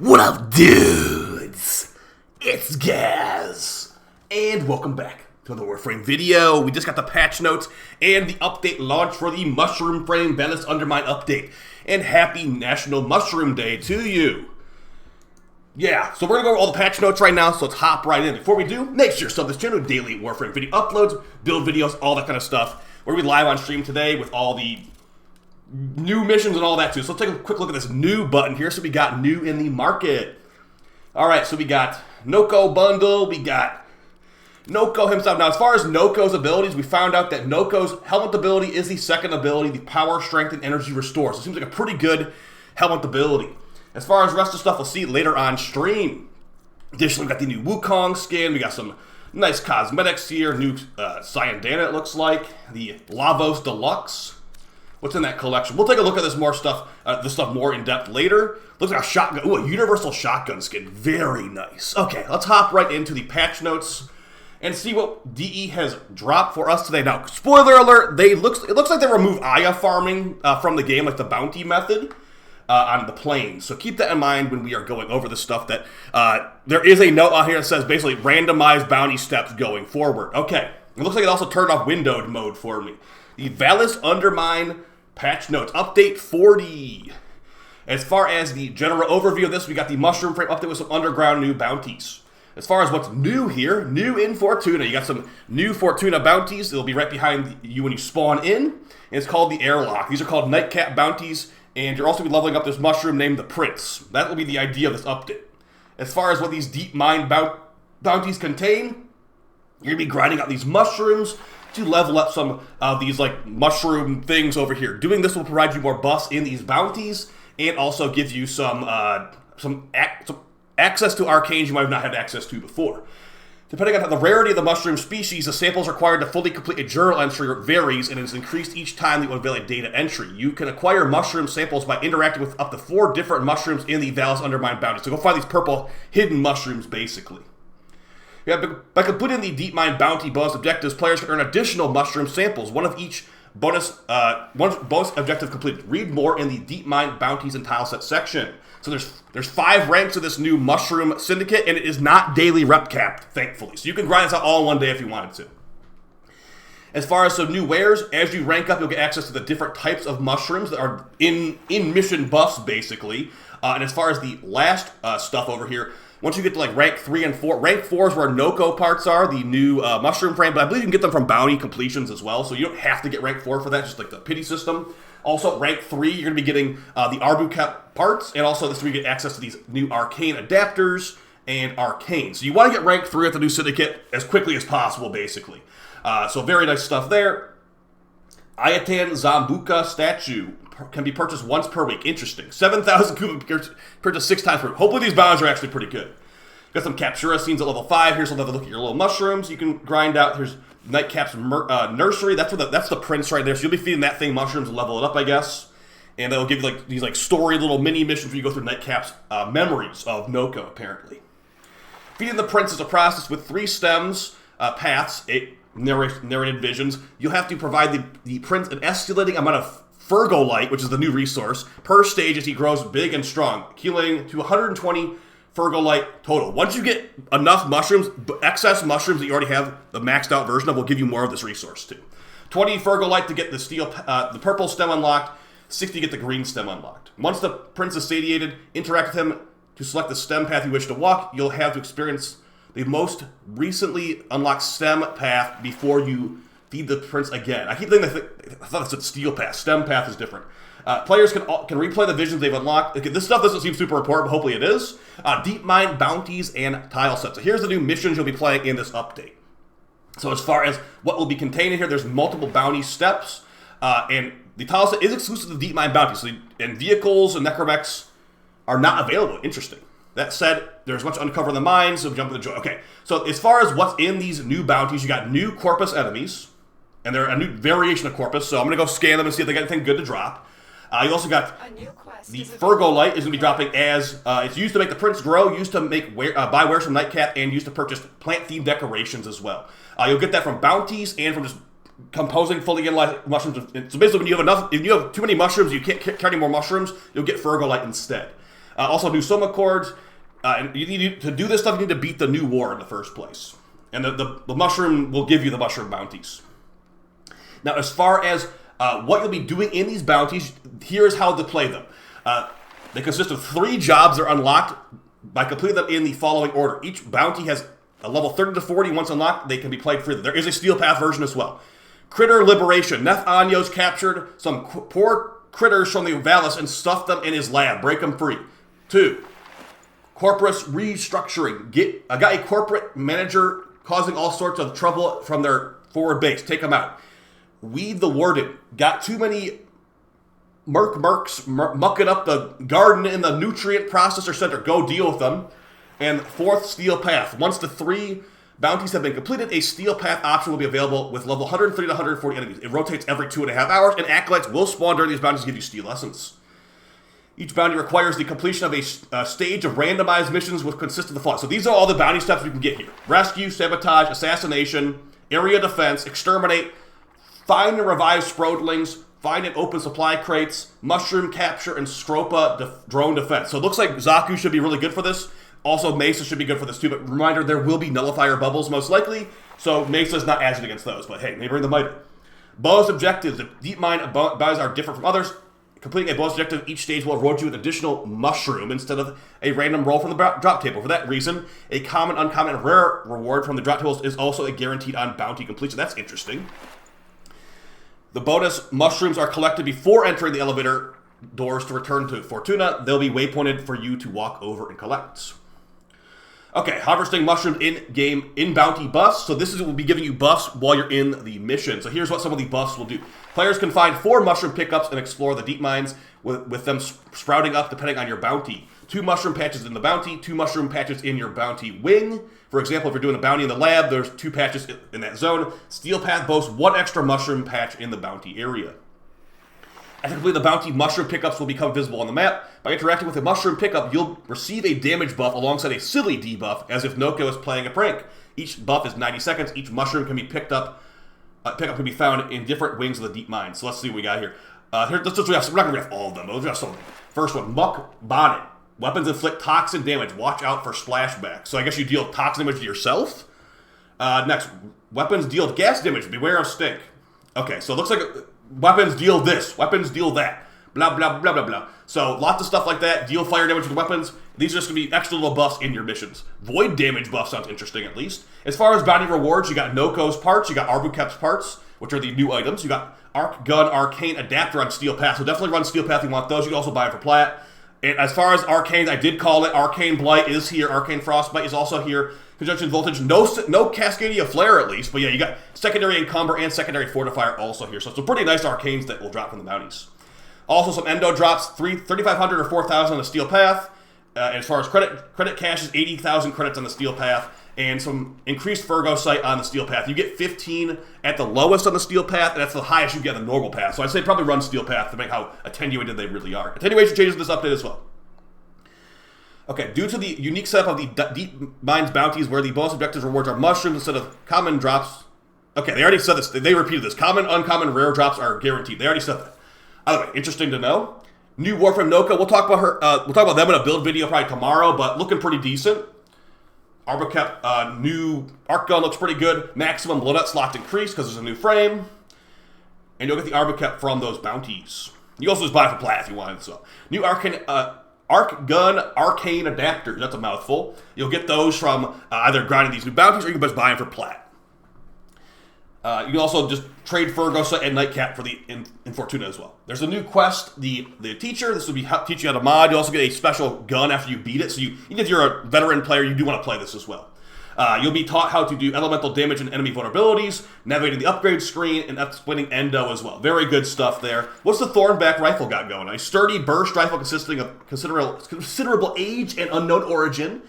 What up, dudes? It's Gaz, and welcome back to the Warframe video. We just got the patch notes and the update launch for the Mushroom Frame Vallis Undermine update. And happy National Mushroom Day to you. Yeah, so we're gonna go over all the patch notes right now, so let's hop right in. Before we do, make sure to sub this channel, daily Warframe video uploads, build videos, all that kind of stuff. We're gonna be live on stream today with all the new missions and all that too. So let's take a quick look at this new button here. So we got new in the market. Alright, so we got Noko bundle, we got Noko himself. Now as far as Noko's abilities, we found out that Noko's helmet ability is the second ability, the power, strength, and energy restore. So it seems like a pretty good helmet ability. As far as the rest of the stuff, we'll see later on stream. Additionally, we got the new Wukong skin, we got some nice cosmetics here, new Cyandana it looks like, the Lavos Deluxe. What's in that collection? We'll take a look at this stuff more in depth later. Looks like a shotgun. Ooh, a universal shotgun skin. Very nice. Okay, let's hop right into the patch notes and see what DE has dropped for us today. Now, spoiler alert, it looks like they removed Aya farming from the game, like the bounty method on the plains. So keep that in mind when we are going over the stuff that there is a note on here that says basically randomized bounty steps going forward. Okay, it looks like it also turned off windowed mode for me. The Vallis Undermine patch notes, update 40. As far as the general overview of this, we got the Mushroom Frame update with some underground new bounties. As far as what's new here, new in Fortuna, you got some new Fortuna bounties. It'll be right behind you when you spawn in, and it's called the Airlock. These are called Nightcap bounties, and you're also be leveling up this mushroom named the Prince. That will be the idea of this update. As far as what these Deepmine bounties contain, you're going to be grinding out these mushrooms to level up some of these like mushroom things over here. Doing this will provide you more buffs in these bounties and also give you some access to arcanes you might have not had access to before. Depending on the rarity of the mushroom species, the samples required to fully complete a journal entry varies and is increased each time you unveil a data entry. You can acquire mushroom samples by interacting with up to 4 different mushrooms in the Vallis Undermine bounty. So go find these purple hidden mushrooms basically. Yeah, by completing the Deepmine bounty bonus objectives, players can earn additional mushroom samples, one of each bonus objective completed. Read more in the Deepmine bounties and tile set section. So there's 5 ranks of this new mushroom syndicate, and it is not daily rep capped, thankfully. So you can grind this out all in one day if you wanted to. As far as some new wares, as you rank up, you'll get access to the different types of mushrooms that are in mission buffs, basically. And as far as the last stuff over here, once you get to like rank 3 and 4, rank 4 is where Noko parts are, the new mushroom frame, but I believe you can get them from bounty completions as well, so you don't have to get rank 4 for that, just like the pity system. Also, rank 3, you're going to be getting the Arbu parts, and also this is where you get access to these new arcane adapters and arcanes. So you want to get rank 3 at the new syndicate as quickly as possible, basically. So very nice stuff there. Attenuaton Zambuca statue can be purchased once per week. Interesting. 7,000 Kuba purchased 6 times per week. Hopefully these bounties are actually pretty good. Got some Captura scenes at level 5. Here's another look at your little mushrooms you can grind out. Here's Nightcap's nursery. That's the Prince right there. So you'll be feeding that thing mushrooms and level it up, I guess. And they'll give you like these like story little mini missions where you go through Nightcap's memories of Noko, apparently. Feeding the Prince is a process with 3 stems, paths, 8 narrated visions. You'll have to provide the Prince an escalating amount of Fergolite, which is the new resource, per stage as he grows big and strong, healing to 120 Fergolite total. Once you get enough mushrooms, excess mushrooms that you already have the maxed out version of, will give you more of this resource too. 20 Fergolite to get the purple stem unlocked, 60 to get the green stem unlocked. Once the Prince is satiated, interact with him to select the stem path you wish to walk. You'll have to experience the most recently unlocked stem path before you feed the Prince again. I keep thinking I thought it said steel path. Stem path is different. Players can replay the visions they've unlocked. Okay, this stuff doesn't seem super important, but hopefully it is. Deepmine bounties and tile sets. So here's the new missions you'll be playing in this update. So as far as what will be contained in here, there's multiple bounty steps, and the tile set is exclusive to Deepmine bounties. So and vehicles and necromechs are not available. Interesting. That said, there's much to uncover in the mines, so jump into the joy. Okay, so as far as what's in these new bounties, you got new Corpus enemies, and they're a new variation of Corpus, so I'm going to go scan them and see if they got anything good to drop. You also got the Fergolite is going to be dropping as, it's used to make the Prince grow, used to make buy wares from Nightcap, and used to purchase plant-themed decorations as well. You'll get that from bounties and from just composing fully analyzed mushrooms. So basically, when you have too many mushrooms, you can't carry any more mushrooms, you'll get Fergolite instead. Also, new Soma chords. And you need to do this stuff, you need to beat the new war in the first place. And the mushroom will give you the mushroom bounties. Now, as far as what you'll be doing in these bounties, here's how to play them. They consist of 3 jobs that are unlocked by completing them in the following order. Each bounty has a level 30 to 40. Once unlocked, they can be played freely. There is a Steel Path version as well. Critter Liberation. Neth Anyo's captured some poor critters from the Vallis and stuffed them in his lab. Break them free. 2. Corporate Restructuring. Got a corporate manager causing all sorts of trouble from their forward base. Take them out. Weed the Warden. Got too many mercs mucking up the garden in the nutrient processor center. Go deal with them. And 4th, Steel Path. Once the 3 bounties have been completed, a Steel Path option will be available with level 130 to 140 enemies. It rotates every 2.5 hours, and acolytes will spawn during these bounties to give you steel essence. Each bounty requires the completion of a stage of randomized missions which consist of the following. So these are all the bounty steps we can get here. Rescue, Sabotage, Assassination, Area Defense, Exterminate, Find and Revive Sproudlings, Find and Open Supply Crates, Mushroom Capture, and Scropa Drone Defense. So it looks like Zaku should be really good for this. Also, Mesa should be good for this too, but reminder, there will be Nullifier Bubbles most likely, so Mesa's not as good against those, but hey, maybe bring the Miter. Bonus objectives. The Deep Mine bounties are different from others. Completing a bonus objective each stage will reward you with additional mushroom instead of a random roll from the drop table. For that reason, a common, uncommon, and rare reward from the drop tables is also a guaranteed on bounty completion. That's interesting. The bonus mushrooms are collected before entering the elevator doors to return to Fortuna. They'll be waypointed for you to walk over and collect. Okay, harvesting mushrooms in-game, in-bounty buffs. So this will be giving you buffs while you're in the mission. So here's what some of the buffs will do. Players can find 4 mushroom pickups and explore the deep mines with them sprouting up depending on your bounty. 2 mushroom patches in the bounty, 2 mushroom patches in your bounty wing. For example, if you're doing a bounty in the lab, there's 2 patches in that zone. Steel Path boasts 1 extra mushroom patch in the bounty area. After completing the bounty, mushroom pickups will become visible on the map. By interacting with a mushroom pickup, you'll receive a damage buff alongside a silly debuff, as if Noko is playing a prank. Each buff is 90 seconds. Each mushroom can be picked up. Pickup can be found in different wings of the deep mine. So let's see what we got here. We're not going to read all of them, but we'll just some of them. First one, Muck Bonnet. Weapons inflict toxin damage. Watch out for splashback. So I guess you deal toxin damage to yourself. Next, weapons deal gas damage. Beware of stink. Okay, so it looks like weapons deal this. Weapons deal that. Blah, blah, blah, blah, blah. So lots of stuff like that. Deal fire damage with weapons. These are just going to be extra little buffs in your missions. Void damage buff sounds interesting, at least. As far as bounty rewards, you got Noko's parts. You got Arbukep's parts, which are the new items. You got Arc Gun, Arcane Adapter on Steel Path. So definitely run Steel Path if you want those. You can also buy them for plat. And as far as Arcanes, I did call it. Arcane Blight is here. Arcane Frostbite is also here. Conjunction Voltage, no Cascadia Flare at least. But yeah, you got Secondary Encumber and Secondary Fortifier also here. So it's a pretty nice Arcanes that will drop from the bounties. Also some Endo drops, 3,500 or 4,000 on the Steel Path. As far as credit cash is 80,000 credits on the Steel Path. And some increased Virgo Sight on the Steel Path. You get 15 at the lowest on the Steel Path, and that's the highest you get on the normal path. So I'd say probably run Steel Path to make how attenuated they really are. Attenuation changes this update as well. Okay, due to the unique setup of the Deep Mines bounties where the bonus objectives rewards are mushrooms instead of common drops. Okay, they already said this. They repeated this. Common, uncommon, rare drops are guaranteed. They already said that. Either way, interesting to know. New Warframe Noko. We'll talk about her. We'll talk about them in a build video probably tomorrow, but looking pretty decent. Arbukep, new Arc Gun looks pretty good. Maximum loadout slots increased because there's a new frame. And you'll get the Arbukep from those bounties. You also just buy it for plat if you want it. So, new Arc Gun Arcane Adapters. That's a mouthful. You'll get those from either grinding these new bounties or you can just buy them for plat. You can also just trade Fergosa and Nightcap for the in Fortuna as well. There's a new quest, the Teacher. This will be teach you how to mod. You also get a special gun after you beat it. So even if you're a veteran player, you do want to play this as well. You'll be taught how to do elemental damage and enemy vulnerabilities, navigating the upgrade screen, and explaining Endo as well. Very good stuff there. What's the Thornback rifle got going? A sturdy burst rifle consisting of considerable age and unknown origin.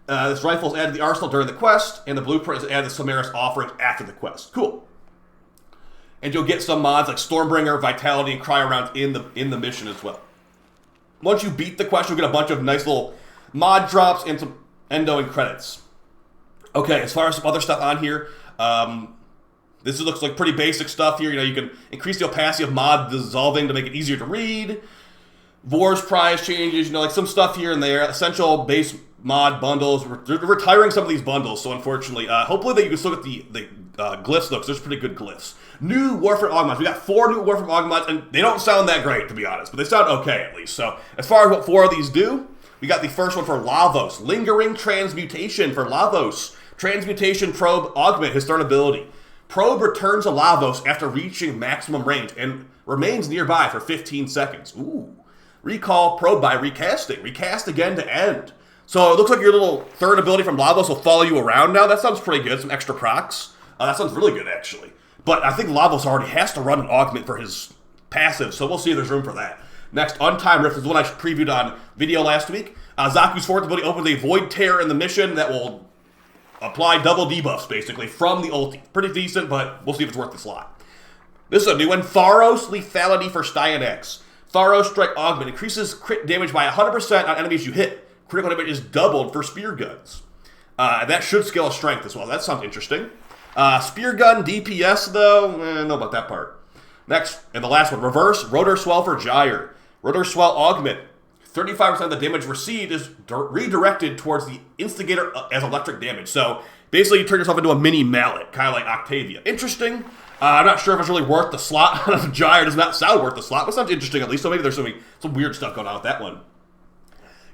This rifle is added to the arsenal during the quest, and the blueprint is added to Samaris offerings after the quest. Cool. And you'll get some mods like Stormbringer, Vitality, and Cryo rounds in the mission as well. Once you beat the quest, you'll get a bunch of nice little mod drops and some Endo and credits. Okay, as far as some other stuff on here, this looks like pretty basic stuff here. You know, you can increase the opacity of mod dissolving to make it easier to read. Vor's prize changes, like some stuff here and there. Essential base mod bundles. They're retiring some of these bundles, so unfortunately. Hopefully that you can still get the glyphs, though, because there's pretty good glyphs. New Warframe augments. We got 4 new Warframe augments, and they don't sound that great, to be honest, but they sound okay, at least. So, as far as what 4 of these do, we got the first one for Lavos. Lingering Transmutation for Lavos. Transmutation Probe Augment, his third ability. Probe returns a Lavos after reaching maximum range and remains nearby for 15 seconds. Ooh. Recall Probe by recasting. Recast again to end. So it looks like your little third ability from Lavos will follow you around now. That sounds pretty good. Some extra procs. That sounds really good, actually. But I think Lavos already has to run an augment for his passive, so we'll see if there's room for that. Next, Untimed Rift is the one I previewed on video last week. Zaku's fourth ability opens a Void Tear in the mission that will apply double debuffs, basically, from the ulti. Pretty decent, but we'll see if it's worth the slot. This is a new one. Tharos Lethality for Styanax. Tharos Strike Augment increases crit damage by 100% on enemies you hit. Critical damage is doubled for spear guns. That should scale strength as well. That sounds interesting. Spear gun DPS, though, I don't know about that part. Next, and the last one, Reverse Rotor Swell for Gyre. Rotor Swell Augment. 35% of the damage received is redirected towards the instigator as electric damage. So, basically, you turn yourself into a mini mallet, kind of like Octavia. Interesting. I'm not sure if it's really worth the slot. Gyre does not sound worth the slot, but sounds interesting at least. So maybe there's some weird stuff going on with that one.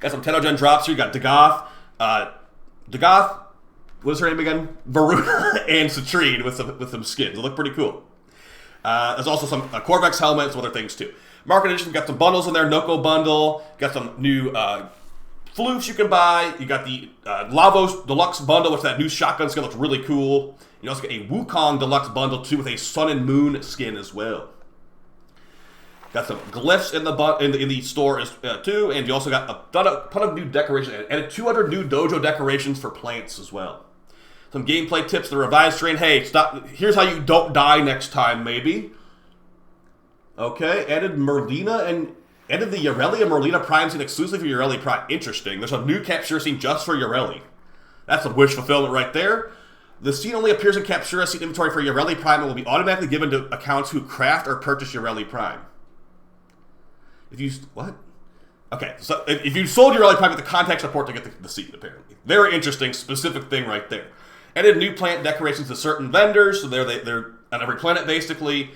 Got some Attenuaton drops here. You got Dagoth, what is her name again? Varuna and Citrine with some skins. They look pretty cool. There's also some Corvex helmets, some other things too. Market edition, got some bundles in there. Noko bundle. Got some new floofs you can buy. You got the Lavos Deluxe bundle, which that new shotgun skin looks really cool. You also get a Wukong Deluxe bundle too with a Sun and Moon skin as well. Got some glyphs in the store too, and you also got a ton of new decorations and 200 new dojo decorations for plants as well. Some gameplay tips, the revised strain. Hey, stop! Here's how you don't die next time, maybe. Okay, added the Yareli and Merlina Prime scene exclusively for Yareli Prime. Interesting. There's a new capture scene just for Yareli. That's a wish fulfillment right there. The scene only appears in Captura scene inventory for Yareli Prime and will be automatically given to accounts who craft or purchase Yareli Prime. What? Okay, so if you sold Yareli Prime, get the contact support to get the scene, apparently. Very interesting, specific thing right there. Added new plant decorations to certain vendors, so they're on every planet, basically.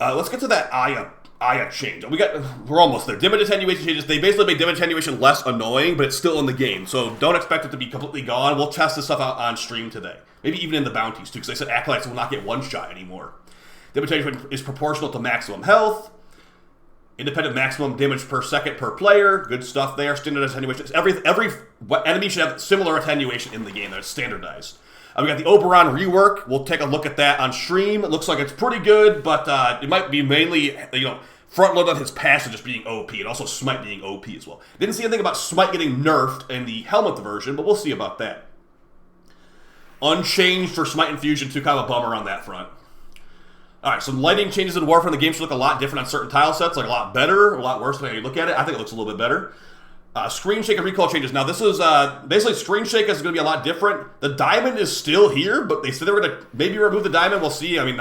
Let's get to that Aya change. We're almost there. Dim attenuation changes. They basically made dim attenuation less annoying, but it's still in the game. So don't expect it to be completely gone. We'll test this stuff out on stream today. Maybe even in the bounties too, because they said acolytes will not get one shot anymore. Dim attenuation is proportional to maximum health. Independent maximum damage per second per player. Good stuff there. Standard attenuation. Every enemy should have similar attenuation in the game. That's standardized. We got the Oberon rework. We'll take a look at that on stream. It looks like it's pretty good, but it might be mainly, front load on his passive just being OP, and also Smite being OP as well. Didn't see anything about Smite getting nerfed in the helmet version, but we'll see about that. Unchanged for Smite Infusion too, kind of a bummer on that front. Alright, some lighting changes in Warframe. The game should look a lot different on certain tile sets, like a lot better, a lot worse depending on how you look at it. I think it looks a little bit better. Screen shake and recall changes. Now this is, basically screen shake is going to be a lot different. The diamond is still here, but they said they were going to maybe remove the diamond. We'll see. I mean,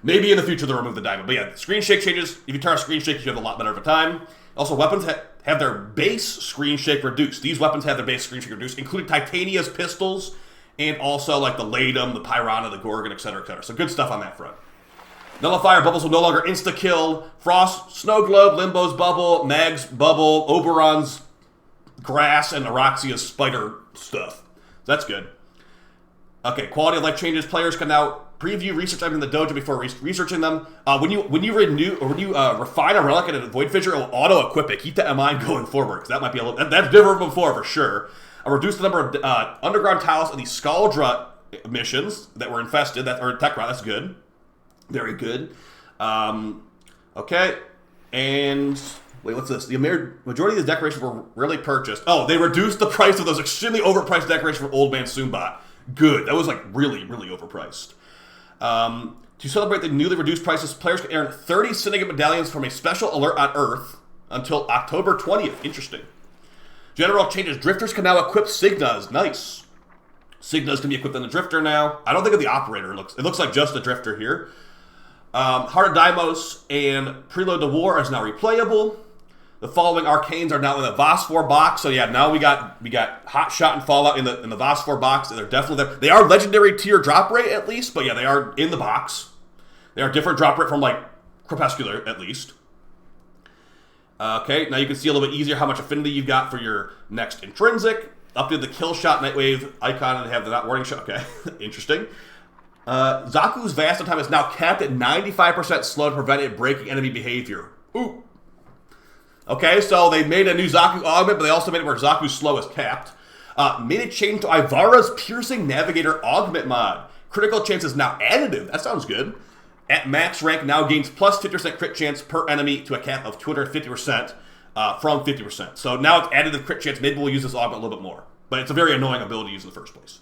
maybe in the future they'll remove the diamond. But yeah, screen shake changes. If you turn on screen shake, you have a lot better of a time. Also, weapons have their base screen shake reduced. These weapons have their base screen shake reduced, including Titania's pistols, and also like the Ladum, the Pyrana, the Gorgon, etc., etc. So good stuff on that front. Nullifier bubbles will no longer insta-kill. Frost, Snow Globe, Limbo's bubble, Mag's bubble, Oberon's grass, and Araxia's spider stuff. That's good. Okay, quality of life changes. Players can now preview research items in the dojo before researching them. When you refine a relic and a void fissure, it will auto-equip it. Keep that in mind going forward, because that might be a little... That's different from before, for sure. Reduce the number of underground tiles in the Skaldra missions that were infested, or Tech Rot. That's good. Very good. Okay. And... Wait, what's this? The majority of the decorations were really purchased. Oh, they reduced the price of those extremely overpriced decorations from Old Man Soombot. Good. That was like really, really overpriced. To celebrate the newly reduced prices, players can earn 30 Syndicate medallions from a special alert on Earth until October 20th. Interesting. General changes. Drifters can now equip Signas. Nice. Signas can be equipped on the Drifter now. I don't think of the Operator. It looks like just the Drifter here. Heart of Deimos and Prelude to War is now replayable. The following arcanes are now in the Phosphor box. So yeah, now we got Hot Shot and Fallout in the Phosphor box. They're definitely there. They are legendary tier drop rate at least, but yeah, they are in the box. They are different drop rate from like Crepuscular at least. Okay, now you can see a little bit easier how much affinity you've got for your next intrinsic. Updated the Kill Shot Nightwave icon and have the not warning shot. Okay, interesting. Zaku's Vast time is now capped at 95% slow to prevent it breaking enemy behavior. Ooh. Okay, so they made a new Zaku augment, but they also made it where Zaku's slow is capped. Made a change to Ivara's Piercing Navigator augment mod. Critical chance is now additive. That sounds good. At max rank, now gains plus 50% crit chance per enemy to a cap of 250% from 50%. So now it's additive crit chance. Maybe we'll use this augment a little bit more. But it's a very annoying ability to use in the first place.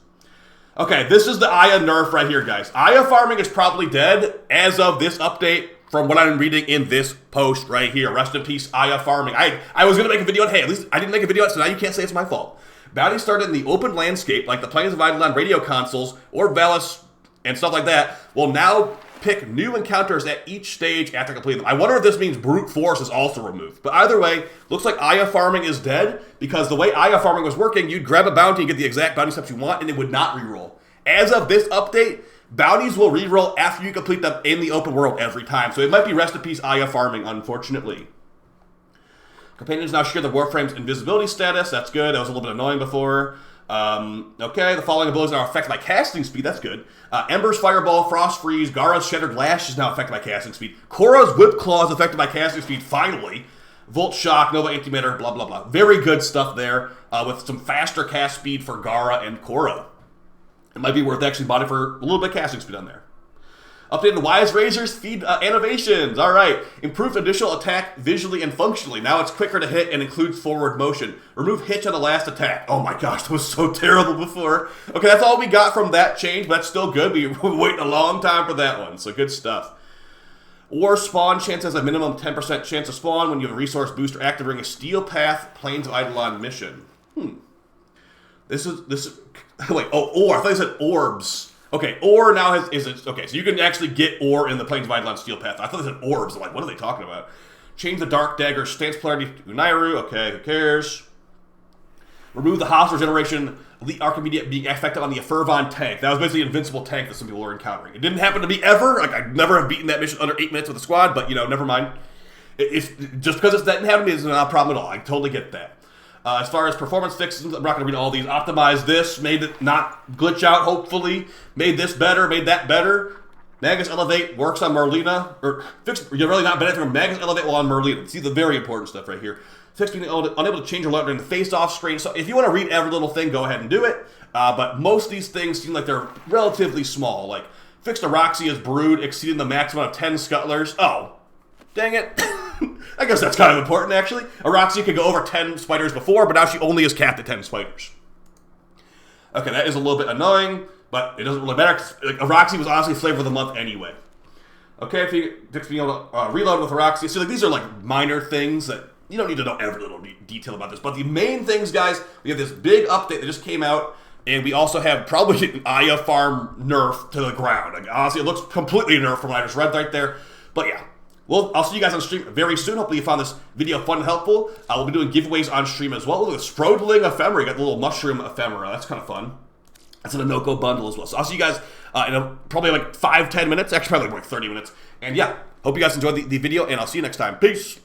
Okay, this is the Aya nerf right here, guys. Aya farming is probably dead as of this update from what I'm reading in this post right here. Rest in peace, Aya farming. I was going to make a video on, hey, at least I didn't make a video on it, so now you can't say it's my fault. Bounties started in the open landscape, like the Plains of Eidolon radio consoles or Vallis and stuff like that, will now pick new encounters at each stage after completing them. I wonder if this means brute force is also removed. But either way, looks like Aya farming is dead, because the way Aya farming was working, you'd grab a bounty and get the exact bounty steps you want, and it would not reroll. As of this update, bounties will reroll after you complete them in the open world every time. So it might be rest in peace Aya farming, unfortunately. Companions now share the Warframe's invisibility status. That's good. That was a little bit annoying before. Okay, the following abilities are affected by casting speed. That's good. Ember's Fireball, Frost Freeze, Gara's Shattered Lash is now affected by casting speed. Korra's Whip Claw is affected by casting speed, finally. Volt Shock, Nova Antimatter, blah, blah, blah. Very good stuff there, with some faster cast speed for Gara and Korra. It might be worth actually buying for a little bit of casting speed on there. Updated Wise Razor's feed animations. All right. Improved initial attack visually and functionally. Now it's quicker to hit and includes forward motion. Remove hitch on the last attack. Oh my gosh, that was so terrible before. Okay, that's all we got from that change, but that's still good. We were waiting a long time for that one, so good stuff. War spawn chance has a minimum 10% chance of spawn when you have a resource booster active during a Steel Path Plains of Eidolon mission. This is wait, oh, ore. I thought you said orbs. Okay, ore now okay, so you can actually get ore in the Plains of Eidolon Steel Path. I thought they said orbs. I'm like, what are they talking about? Change the Dark Dagger stance polarity to Unairu. Okay, who cares? Remove the hostile generation Elite Archimedia being effective on the Fervon tank. That was basically an invincible tank that some people were encountering. It didn't happen to me ever. Like, I never have beaten that mission under 8 minutes with a squad, but, you know, never mind. It's just because it didn't happen to me is not a problem at all. I totally get that. As far as performance fixes, I'm not going to read all these. Optimized this, made it not glitch out, hopefully. Made this better, made that better. Magus Elevate works on Merlina. Or fixed, you're really not benefiting from Magus Elevate while on Merlina. See the very important stuff right here. Fixed being unable to change your alert during the face-off screen. So if you want to read every little thing, go ahead and do it. But most of these things seem like they're relatively small. Like, fixed Araxia's Brood exceeding the maximum of 10 scuttlers. Oh, dang it. I guess that's kind of important, actually. Araxia could go over 10 spiders before, but now she only is capped at 10 spiders. Okay, that is a little bit annoying, but it doesn't really matter. Like, Araxia was honestly flavor of the month anyway. Okay, if you being able to reload with Araxia. So like, these are like minor things that you don't need to know every little detail about this. But the main things, guys, we have this big update that just came out, and we also have probably an Aya farm nerf to the ground. Like, honestly, it looks completely nerfed from what I just read right there. But yeah. Well, I'll see you guys on stream very soon. Hopefully you found this video fun and helpful. We'll be doing giveaways on stream as well. Look at the Sprodling ephemera. You got the little mushroom ephemera. That's kind of fun. That's an Anoko bundle as well. So I'll see you guys in probably like 5-10 minutes. Actually, probably like 30 minutes. And yeah, hope you guys enjoyed the video, and I'll see you next time. Peace.